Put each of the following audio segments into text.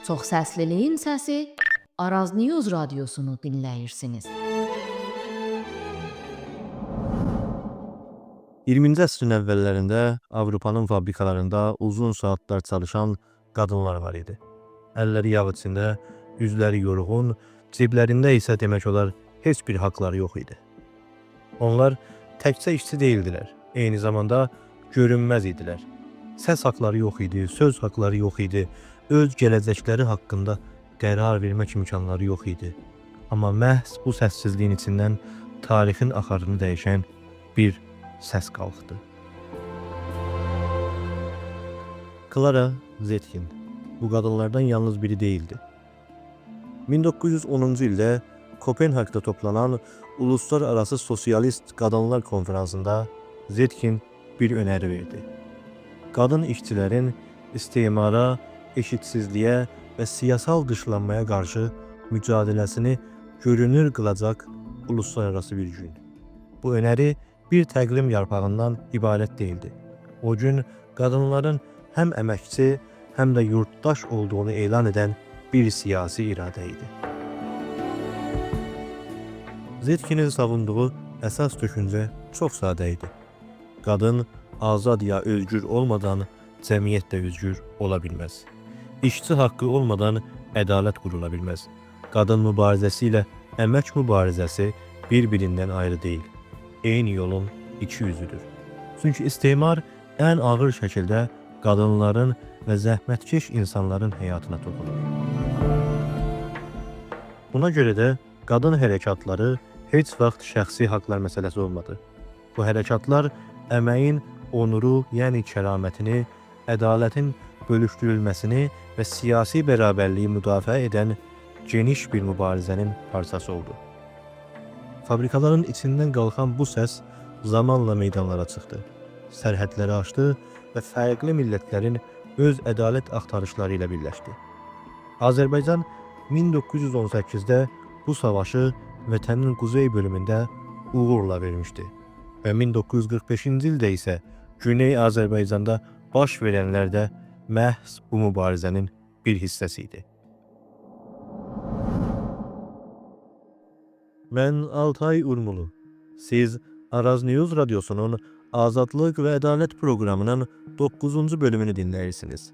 Çoxsəsliliyin səsi Araz News radiosunu dinləyirsiniz. 20-ci əsrin əvvəllərində Avropanın fabrikalarında uzun saatlar çalışan qadınlar var idi. Əlləri yağ içində, üzləri yorğun, ciblərində isə demək olar heç bir haqları yox idi. Onlar təkcə işçi deyildilər, eyni zamanda görünməz idilər. Səs haqları yox idi, söz haqları yox idi, öz gələcəkləri haqqında qərar vermək imkanları yox idi. Amma məhz bu səssizliyin içindən tarixin axarını dəyişən bir səs qalxdı. Clara Zetkin bu qadınlardan yalnız biri değildi. 1910-cu ildə Kopenhagda toplanan Uluslararası Sosyalist Qadınlar Konferansında Zetkin bir öneri verdi. Qadın işçilərin istismara, eşitsizliyə və siyasal dışlanmaya qarşı mücadeləsini görünür qılacaq uluslararası bir gün. Bu öneri bir təqvim yarpağından ibarət değildi. O gün qadınların həm əməkçi, həm də yurttaş olduğunu elan edən bir siyasi iradə idi. Zetkinin savunduğu əsas düşüncə çox sadə idi. Qadın azad ya özgür olmadan cəmiyyət də özgür ola bilməz. İşçi haqqı olmadan ədalət qurula bilməz. Qadın mübarizəsi ilə əmək mübarizəsi bir-birindən ayrı deyil. Eyni yolun iki yüzüdür. Çünki istismar ən ağır şəkildə qadınların və zəhmətkeş insanların həyatına toxunur. Buna görə də qadın hərəkatları heç vaxt şəxsi haqlar məsələsi olmadı. Bu hərəkatlar əməyin onuru, yəni kəramətini, ədalətin bölüşdürülməsini və siyasi bərabərliyi müdafiə edən geniş bir mübarizənin parçası oldu. Fabrikaların içindən qalxan bu səs zamanla meydanlara çıxdı, sərhədləri aşdı və fərqli millətlərin öz ədalət axtarışları ilə birləşdi. Azərbaycan 1918-də bu savaşı vətənin quzey bölümündə uğurla vermişdi və 1945-ci ildə isə Güney Azərbaycanda baş verənlər də məhz bu mübarizənin bir hissəsi idi. Mən Altay Urmulu. Siz Araz News radiosunun Azadlıq və Ədalət proqramının 9-cu bölümünü dinləyirsiniz.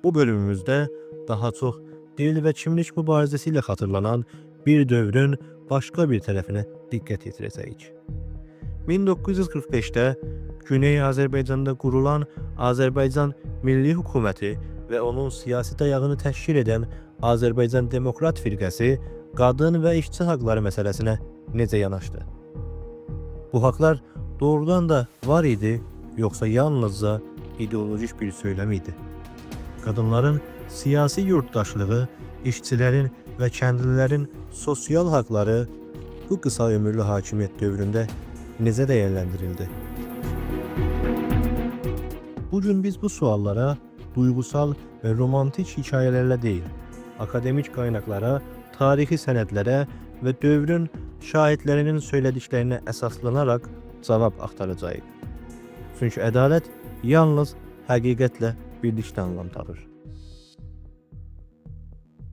Bu bölümümüzdə daha çox dil və kimlik mübarizəsi ilə xatırlanan bir dövrün başqa bir tərəfinə diqqət yetirəcəyik. 1945-də Güney Azərbaycanda qurulan Azərbaycan Milli Hökuməti və onun siyasi dayağını təşkil edən Azərbaycan Demokrat Firqəsi qadın və işçi haqları məsələsinə necə yanaşdı? Bu haqlar doğrudan da var idi, yoxsa yalnızca ideolojik bir söyləm idi? Qadınların siyasi yurttaşlığı, işçilərin və kəndlilərin sosial haqları bu qısa ömürlü hakimiyyət dövründə necə dəyərləndirildi? Bugün biz bu suallara duygusal və romantik hikayələrlə deyil, akademik qaynaqlara, tarixi sənədlərə və dövrün şahidlərinin söylədiklərinə əsaslanaraq cavab axtaracağıq. Çünki ədalət yalnız həqiqətlə birlikdə anlam tapır.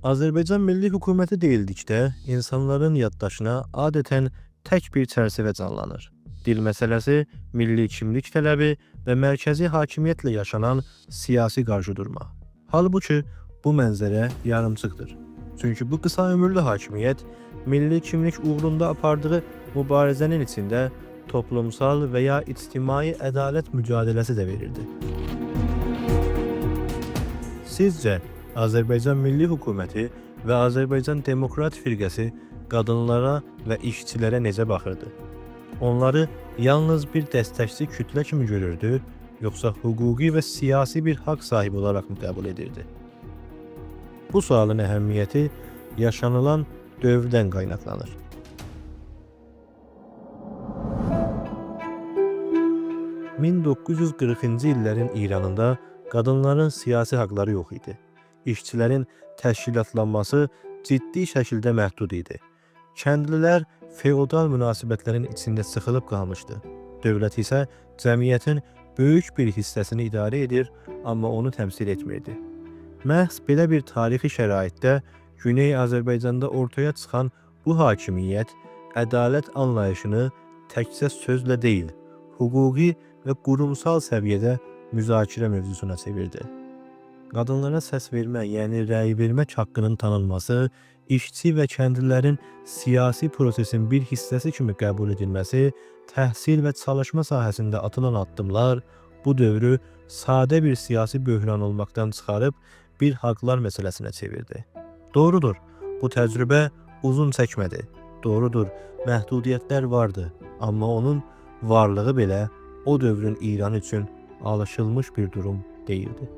Azərbaycan Milli Hökuməti deyildikdə insanların yaddaşına adətən tək bir çərçivə canlanır. Dil məsələsi, milli kimlik tələbi və mərkəzi hakimiyyətlə yaşanan siyasi qarşıdurma. Halbuki bu mənzərə yarımçıqdır. Çünki bu qısa ömürlü hakimiyyət milli kimlik uğrunda apardığı mübarizənin içində toplumsal və ya ictimai ədalət mücadiləsi də verirdi. Sizcə, Azərbaycan Milli Hökuməti və Azərbaycan Demokrat Firqəsi qadınlara və işçilərə necə baxırdı? Onları yalnız bir dəstəkçi kütlə kimi görürdü, yoxsa hüquqi və siyasi bir haqq sahibi olaraq mı qəbul edirdi? Bu sualın əhəmiyyəti yaşanılan dövrdən qaynaqlanır. ...1940-cı illərin İranında qadınların siyasi haqları yox idi. İşçilərin təşkilatlanması ciddi şəkildə məhdud idi. Kəndlilər feodal münasibətlərin içində sıxılıb qalmışdı. Dövlət isə cəmiyyətin böyük bir hissəsini idarə edir, amma onu təmsil etmirdi. Məhz belə bir tarixi şəraitdə Güney Azərbaycanda ortaya çıxan bu hakimiyyət ədalət anlayışını təkcə sözlə deyil, hüquqi və qurumsal səviyyədə müzakirə mövzusuna çevirdi. Qadınlara səs vermə, yəni rəy vermək haqqının tanınması, işçi və kəndlilərin siyasi prosesin bir hissəsi kimi qəbul edilməsi, təhsil və çalışma sahəsində atılan addımlar bu dövrü sadə bir siyasi böhran olmaqdan çıxarıb bir haqlar məsələsinə çevirdi. Doğrudur, bu təcrübə uzun çəkmədi. Doğrudur, məhdudiyyətlər vardı, amma onun varlığı belə o dövrün İranı üçün alışılmış bir durum değildi.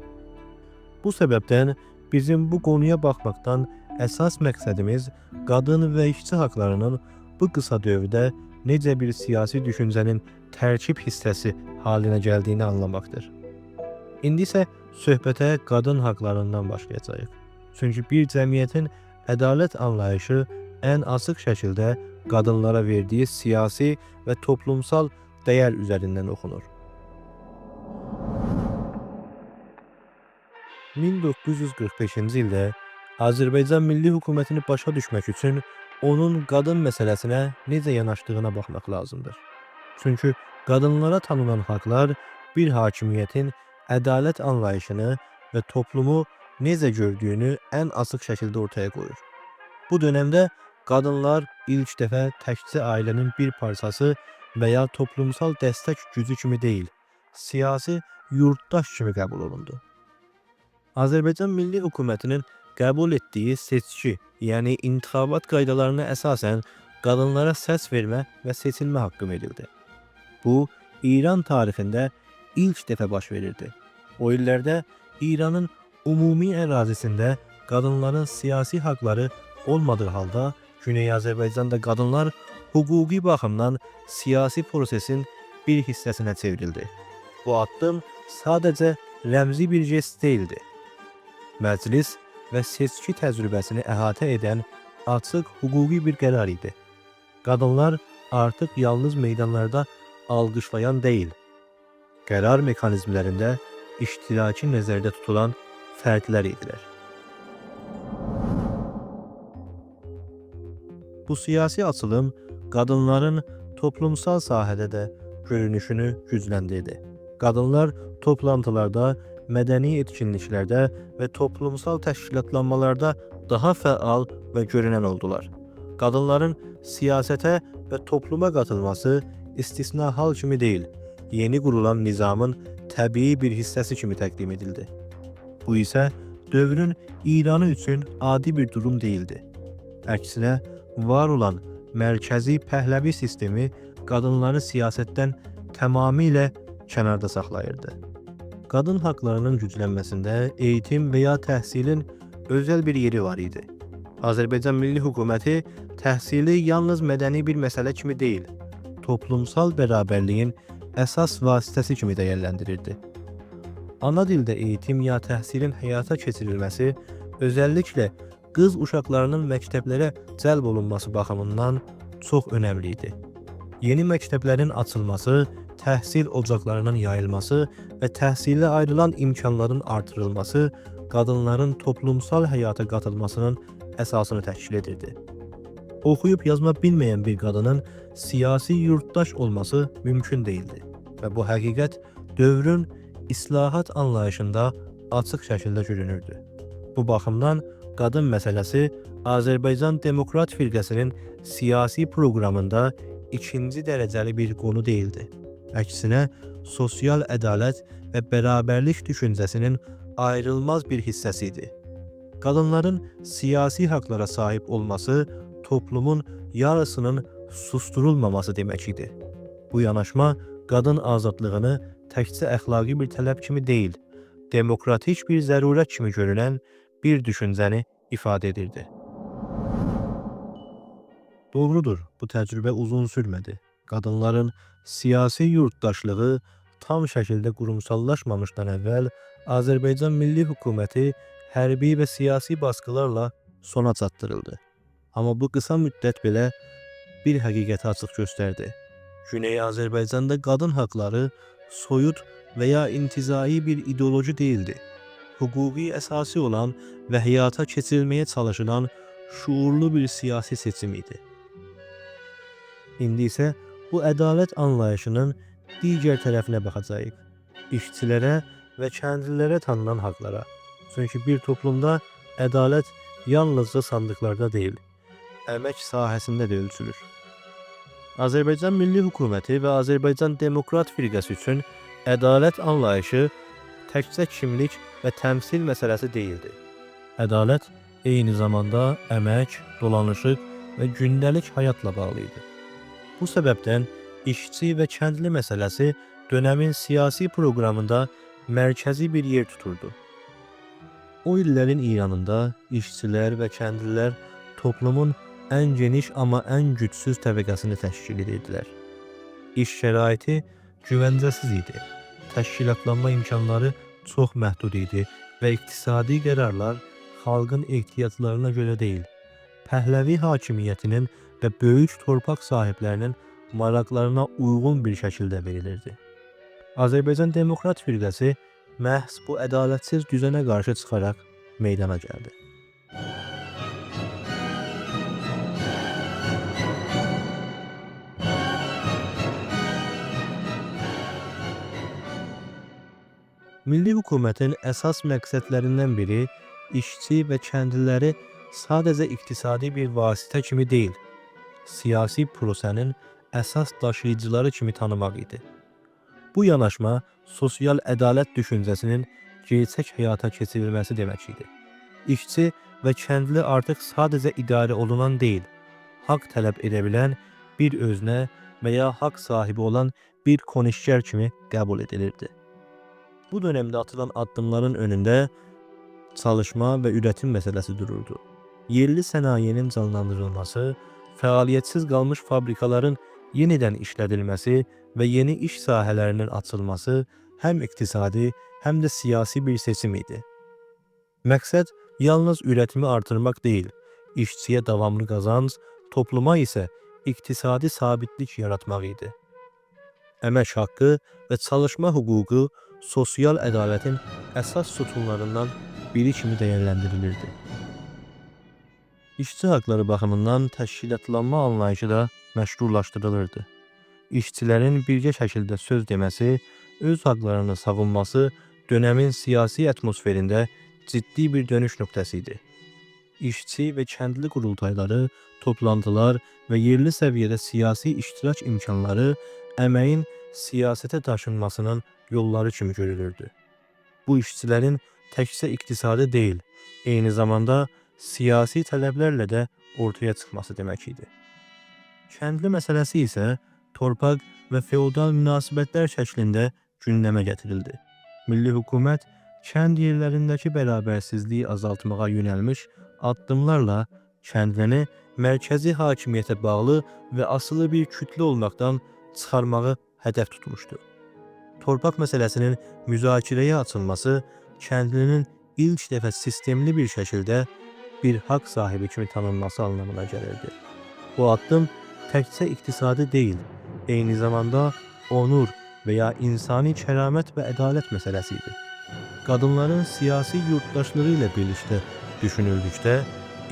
Bu səbəbdən bizim bu konuya baxmaqdan əsas məqsədimiz qadın və işçi haqlarının bu qısa dövrdə necə bir siyasi düşüncənin tərkib hissəsi haline gəldiyini anlamaqdır. İndi isə söhbətə qadın haqlarından başlayacağıq. Çünki bir cəmiyyətin ədalət anlayışı ən açıq şəkildə qadınlara verdiyi siyasi və toplumsal dəyər üzərindən oxunur. 1945-ci ildə Azərbaycan Milli Hökumətini başa düşmək üçün onun qadın məsələsinə necə yanaşdığına baxmaq lazımdır. Çünki qadınlara tanınan haqlar bir hakimiyyətin ədalət anlayışını və toplumu necə gördüyünü ən açıq şəkildə ortaya qoyur. Bu dönemdə qadınlar ilk dəfə təkcə ailənin bir parçası və ya toplumsal dəstək gücü kimi deyil, siyasi yurttaş kimi qəbul olundu. Azərbaycan Milli Hökumətinin qəbul etdiyi seçki, yəni intixabat qaydalarına əsasən qadınlara səs vermə və seçilmə haqqı verildi. Bu, İran tarixində ilk dəfə baş verirdi. O illərdə İranın ümumi ərazisində qadınların siyasi haqları olmadığı halda Güney Azərbaycanda qadınlar hüquqi baxımdan siyasi prosesin bir hissəsinə çevrildi. Bu addım sadəcə rəmzi bir jest deyildi. Məclis və seçki təcrübəsini əhatə edən açıq hüquqi bir qərar idi. Qadınlar artıq yalnız meydanlarda alqışlayan deyil, qərar mekanizmlərində iştiraki nəzərdə tutulan fərdlər idilər. Bu siyasi açılım qadınların toplumsal sahədə də görünüşünü gücləndirdi. Qadınlar toplantılarda, mədəni etkinliklərdə və toplumsal təşkilatlanmalarda daha fəal və görünən oldular. Qadınların siyasətə və topluma qatılması istisna hal kimi deyil, yeni qurulan nizamın təbii bir hissəsi kimi təqdim edildi. Bu isə dövrün İranı üçün adi bir durum değildi. Əksinə, var olan mərkəzi pəhləvi sistemi qadınları siyasətdən tamamilə kənarda saxlayırdı. Qadın haqlarının güclənməsində eğitim və ya təhsilin özəl bir yeri var idi. Azərbaycan Milli Hökuməti təhsili yalnız mədəni bir məsələ kimi deyil, toplumsal bərabərliyin əsas vasitəsi kimi dəyərləndirirdi. Ana dildə eğitim ya təhsilin həyata keçirilməsi özəlliklə qız uşaqlarının məktəblərə cəlb olunması baxımından çox önəmli idi. Yeni məktəblərin açılması, təhsil ocaqlarının yayılması və təhsilə ayrılan imkanların artırılması qadınların toplumsal həyata qatılmasının əsasını təşkil edirdi. Oxuyub yazma bilməyən bir qadının siyasi yurttaş olması mümkün değildi və bu həqiqət dövrün islahat anlayışında açıq şəkildə görünürdü. Bu baxımdan qadın məsələsi Azərbaycan Demokrat Firqəsinin siyasi proqramında ikinci dərəcəli bir konu değildi. Əksinə, sosial ədalət və bərabərlik düşüncəsinin ayrılmaz bir hissəsi idi. Qadınların siyasi haqlara sahib olması toplumun yarısının susturulmaması demək idi. Bu yanaşma qadın azadlığını təkcə əxlaqi bir tələb kimi deyil, demokratik bir zərurət kimi görünən bir düşüncəni ifadə edirdi. Doğrudur, bu təcrübə uzun sürmədi. Qadınların siyasi yurttaşlığı tam şəkildə qurumsallaşmamışdan əvvəl Azərbaycan Milli Hökuməti hərbi və siyasi baskılarla sona çatdırıldı. Amma bu qısa müddət belə bir həqiqəti açıq göstərdi. Güney Azərbaycanda qadın haqları soyut və ya intizai bir ideoloji değildi. hüquqi əsası olan və həyata keçirilməyə çalışılan şuurlu bir siyasi seçim idi. İndi isə bu ədalət anlayışının digər tərəfinə baxacağıq. İşçilərə və kəndlilərə tanınan haqlara. Çünki bir toplumda ədalət yalnızca sandıqlarda deyil, əmək sahəsində də ölçülür. Azərbaycan Milli Hökuməti və Azərbaycan Demokrat Firqəsi üçün ədalət anlayışı təkcə kimlik və təmsil məsələsi deyildi. Ədalət eyni zamanda əmək, dolanışıq və gündəlik həyatla bağlı idi. Bu səbəbdən işçi və kəndli məsələsi dönəmin siyasi proqramında mərkəzi bir yer tuturdu. O illərin İranında işçilər və kəndlilər toplumun ən geniş amma ən gücsüz təbəqəsini təşkil edirdilər. İş şəraiti güvəncəsiz idi, təşkilatlanma imkanları çox məhdud idi və iqtisadi qərarlar xalqın ehtiyaclarına görə deyil, Pəhləvi hakimiyyətinin və böyük torpaq sahiblərinin maraqlarına uyğun bir şəkildə verilirdi. Azərbaycan Demokrat Firqəsi məhz bu ədalətsiz düzənə qarşı çıxaraq meydana gəldi. Milli hökumətin əsas məqsədlərindən biri işçi və kəndliləri sadəcə iqtisadi bir vasitə kimi deyil, siyasi prosənin əsas daşıyıcıları kimi tanımaq idi. Bu yanaşma sosial ədalət düşüncəsinin gerçək həyata keçirilməsi demək idi. İşçi və kəndli artıq sadəcə idarə olunan deyil, haqq tələb edə bilən, bir özünə və ya haqq sahibi olan bir konişgər kimi qəbul edilirdi. Bu dövrdə atılan addımların önündə çalışma və üretim məsələsi dururdu. Yerli sənayenin canlandırılması, fəaliyyətsiz qalmış fabrikaların yenidən işlədilməsi və yeni iş sahələrinin açılması həm iqtisadi, həm də siyasi bir seçim idi. Məqsəd yalnız üretimi artırmaq deyil, işçiyə davamlı qazanc, topluma isə iqtisadi sabitlik yaratmaq idi. Əmək haqqı və çalışma hüququ sosial ədalətin əsas sütunlarından biri kimi dəyərləndirilirdi. İşçi haqları baxımından təşkilatlanma anlayışı da məşrulaşdırılırdı. İşçilərin birgə şəkildə söz deməsi, öz haqlarını savunması dönəmin siyasi atmosferində ciddi bir dönüş nöqtəsi idi. İşçi və kəndli qurultayları, toplantılar və yerli səviyyədə siyasi iştirak imkanları əməyin siyasətə daşınmasının yolları kimi görülürdü. Bu işçilərin təkcə iqtisadi deyil, eyni zamanda siyasi tələblərlə də ortaya çıxması demək idi. Kəndli məsələsi isə torpaq və feodal münasibətlər şəklində gündəmə gətirildi. Milli hökumət kənd yerlərindəki bərabərsizliyi azaltmağa yönəlmiş addımlarla kəndlini mərkəzi hakimiyyətə bağlı və asılı bir kütlə olmaqdan çıxarmağı hədəf tutmuşdu. Torpaq məsələsinin müzakirəyə açılması kəndlinin ilk dəfə sistemli bir şəkildə bir haqq sahibi kimi tanınması anlamına gəlirdi. Bu addım təkcə iqtisadi deyil, eyni zamanda onur və ya insani kəramət və ədalət məsələsi idi. Qadınların siyasi yurttaşlığı ilə birlikdə düşünüldükdə,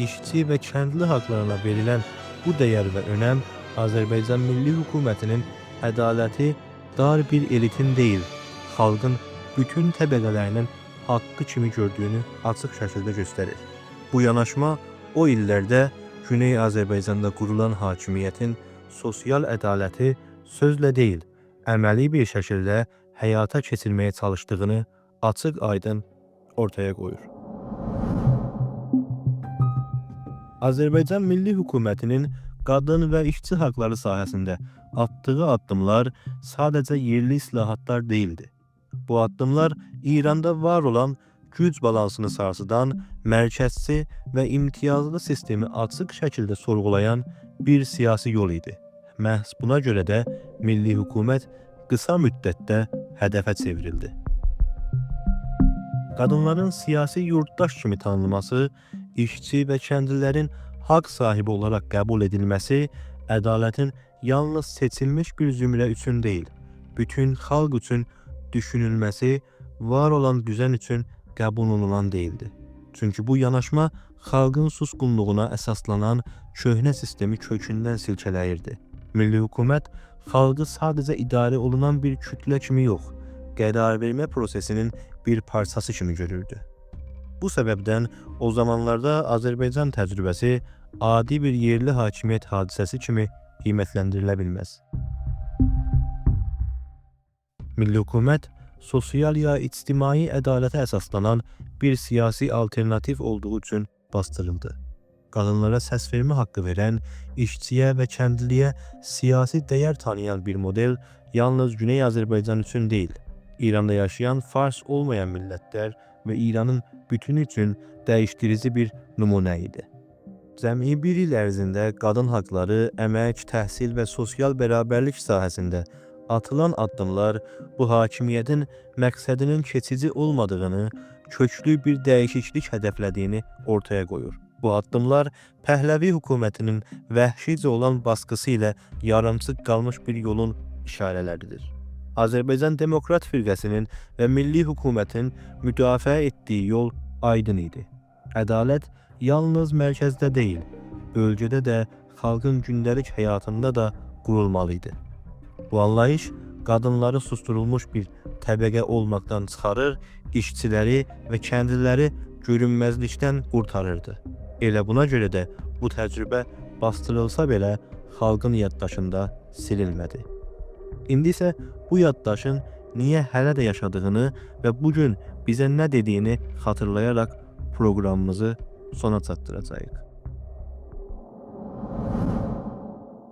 işçi və kəndli haqlarına verilən bu dəyər və önəm Azərbaycan Milli Hökumətinin ədaləti dar bir elitin deyil, xalqın bütün təbəqələrinin haqqı kimi gördüyünü açıq şəkildə göstərir. Bu yanaşma o illərdə Güney Azərbaycanda qurulan hakimiyyətin sosial ədaləti sözlə deyil, əməli bir şəkildə həyata keçirməyə çalışdığını açıq-aydın ortaya qoyur. Azərbaycan Milli Hökumətinin qadın və işçi haqları sahəsində atdığı addımlar sadəcə yerli islahatlar deyildi. Bu addımlar İranda var olan güc balansını sarsıdan, mərkəzçi və imtiyazlı sistemi açıq şəkildə sorğulayan bir siyasi yol idi. Məhz buna görə də Milli Hökumət qısa müddətdə hədəfə çevrildi. Qadınların siyasi yurttaş kimi tanınması, işçi və kəndlilərin haqq sahibi olaraq qəbul edilməsi, ədalətin yalnız seçilmiş bir zümrə üçün deyil, bütün xalq üçün düşünülməsi, var olan düzen üçün qəbul olunan deyildi. Çünki bu yanaşma xalqın susqunluğuna əsaslanan köhnə sistemi kökündən silkələyirdi. Milli hökumət xalqı sadəcə idarə olunan bir kütlə kimi yox, qərar vermə prosesinin bir parçası kimi görürdü. Bu səbəbdən o zamanlarda Azərbaycan təcrübəsi adi bir yerli hakimiyyət hadisəsi kimi qiymətləndirilə bilməz. Milli hökumət sosial ya ictimai ədalətə əsaslanan bir siyasi alternativ olduğu üçün bastırıldı. Qadınlara səs vermə haqqı verən, işçiyə və kəndliyə siyasi dəyər tanıyan bir model yalnız Güney Azərbaycan üçün deyil, İranda yaşayan fars olmayan millətlər və İranın bütünü üçün dəyişdirici bir nümunə idi. Cəmi bir il ərzində qadın haqları, əmək, təhsil və sosial bərabərlik sahəsində atılan addımlar bu hakimiyyətin məqsədinin keçici olmadığını, köklü bir dəyişiklik hədəflədiyini ortaya qoyur. Bu addımlar Pəhləvi hökumətinin vəhşicə olan baskısı ilə yarımçıq qalmış bir yolun işarələridir. Azərbaycan Demokrat Firqəsinin və Milli hökumətin müdafiə etdiyi yol aydın idi. Ədalət yalnız mərkəzdə deyil, bölgədə də, xalqın gündəlik həyatında da qurulmalıydı. Bu anlayış qadınları susturulmuş bir təbəqə olmaqdan çıxarır, işçiləri və kəndliləri görünməzlikdən qurtarırdı. Elə buna görə də bu təcrübə bastırılsa belə xalqın yaddaşında silinmədi. İndi isə bu yaddaşın niyə hələ də yaşadığını və bugün bizə nə dediyini xatırlayaraq proqramımızı sona çatdıracağıq.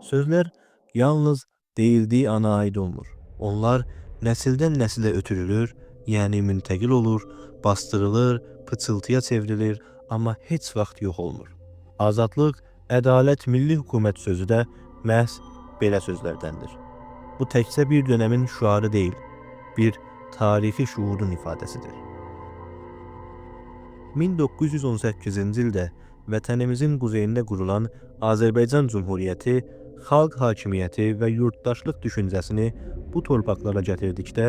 Sözlər yalnız deyildiyi ana aid olmur. Onlar nəsildən nəsilə ötürülür, yəni müntəqil olur, bastırılır, pıçıltıya çevrilir, amma heç vaxt yox olmur. Azadlıq, ədalət, milli hökumət sözü də məhz belə sözlərdəndir. Bu təkcə bir dönəmin şüarı deyil, bir tarixi şuurun ifadəsidir. 1918-ci ildə vətənimizin quzeyində qurulan Azərbaycan Cümhuriyyəti xalq hakimiyyəti və yurttaşlıq düşüncəsini bu torpaqlara gətirdikdə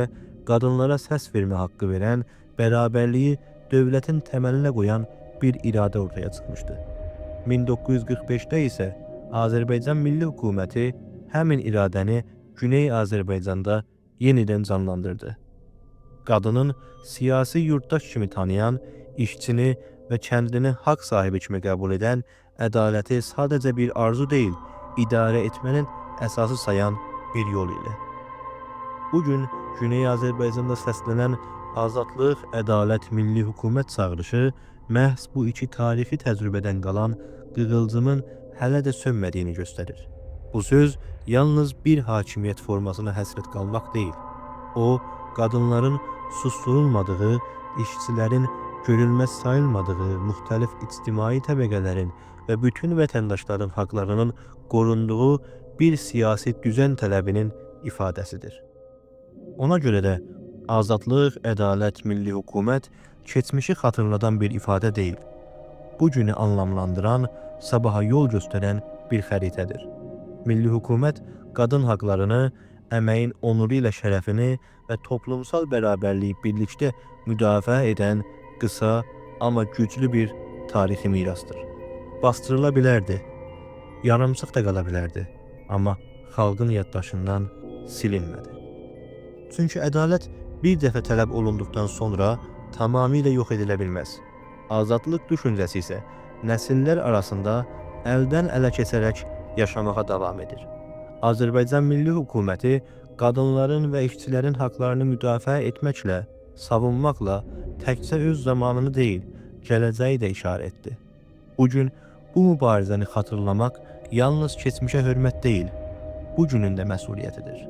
qadınlara səs vermə haqqı verən, bərabərliyi dövlətin təməlinə qoyan bir iradə ortaya çıxmışdı. 1945-də isə Azərbaycan Milli Hökuməti həmin iradəni Güney Azərbaycanda yenidən canlandırdı. Qadının siyasi yurttaş kimi tanıyan, işçini və kəndlini haqq sahibi kimi qəbul edən, ədaləti sadəcə bir arzu deyil, idarə etmənin əsası sayan bir yol ilə. Bugün Güney Azərbaycanda səslənən azadlıq, ədalət, milli hökumət çağırışı məhz bu iki tarixi təcrübədən qalan qığılcımın hələ də sönmədiyini göstərir. Bu söz yalnız bir hakimiyyət formasına həsrət qalmaq deyil. O, qadınların susturulmadığı, işçilərin görülməz sayılmadığı, müxtəlif ictimai təbəqələrin və bütün vətəndaşların haqlarının qorunduğu bir siyasi düzən tələbinin ifadəsidir. Ona görə də azadlıq, ədalət, milli hökumət keçmişi xatırladan bir ifadə deyil. Bu günü anlamlandıran, sabaha yol göstərən bir xəritədir. Milli hökumət qadın haqlarını, əməyin onuru ilə şərəfini və toplumsal bərabərliyi birlikdə müdafiə edən qısa, amma güclü bir tarixi mirasdır. Bastırıla bilərdi, yarımçıq da qala bilərdi, amma xalqın yaddaşından silinmədi. Çünki ədalət bir dəfə tələb olunduqdan sonra tamamilə yox edilə bilməz. Azadlıq düşüncəsi isə nəsillər arasında əldən ələ keçərək yaşamağa davam edir. Azərbaycan Milli Hökuməti qadınların və işçilərin haqlarını müdafiə etməklə, savunmaqla təkcə öz zamanını deyil, gələcəyi də işarə etdi. Bugün bu mübarizəni xatırlamaq yalnız keçmişə hörmət deyil, bugünün də məsuliyyətidir.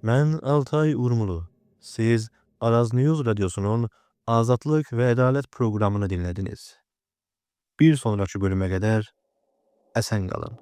Mən Altay Urmulu. Siz Araz News Radyosu'nun Azadlıq və Ədalət proqramını dinlədiniz. Bir sonraki bölümə qədər əsən qalın.